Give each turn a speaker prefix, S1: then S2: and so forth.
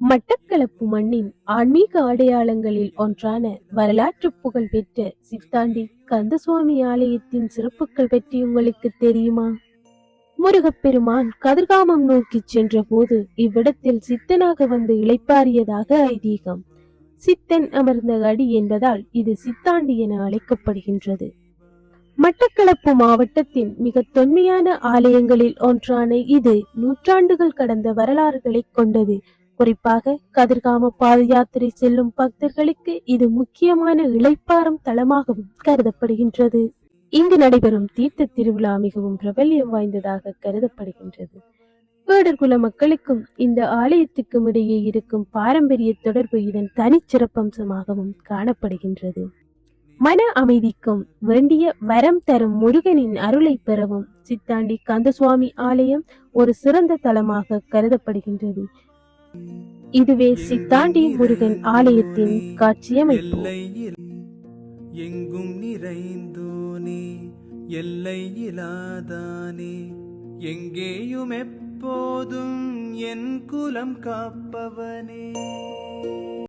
S1: மட்டக்களப்பு மண்ணின் ஆன்மீக அடையாளங்களில் ஒன்றான வரலாற்று புகழ் பெற்ற சித்தாண்டி கந்தசுவாமி ஆலயத்தின் சிறப்புகள் பற்றி உங்களுக்கு தெரியுமா? முருகப்பெருமான் கதிர்காமம் நோக்கி சென்ற போது இவ்விடத்தில் சித்தனாக வந்து இளைப்பாறியதாக ஐதீகம். சித்தன் அமர்ந்த அடி என்பதால் இது சித்தாண்டி என அழைக்கப்படுகின்றது. மட்டக்களப்பு மாவட்டத்தின் மிக தொன்மையான ஆலயங்களில் ஒன்றான இது நூற்றாண்டுகள் கடந்த வரலாறுகளை கொண்டது. குறிப்பாக கதிர்காம பாத யாத்திரை செல்லும் பக்தர்களுக்கு இது முக்கியமான இளைப்பாறும் தலமாகவும் கருதப்படுகின்றது. இங்கு நடைபெறும் தீர்த்த திருவிழா மிகவும் பிரபல்யம் வாய்ந்ததாக கருதப்படுகின்றது. வேடர்குல மக்களுக்கும் இந்த ஆலயத்துக்கும் இடையே இருக்கும் பாரம்பரிய தொடர்பு இதன் தனிச்சிறப்பம்சமாகவும் காணப்படுகின்றது. மன அமைதிக்கும் வேண்டிய வரம் தரும் முருகனின் அருளை பெறவும் சித்தாண்டி கந்தசுவாமி ஆலயம் ஒரு சிறந்த தலமாக கருதப்படுகின்றது. இதுவே சித்தாண்டி முருகன் ஆலயத்தின் காட்சியமைப்பு.
S2: எங்கும் நிறைந்தோனே, எல்லை இலாதானே, எங்கேயும் எப்போதும் என் குலம் காப்பவனே.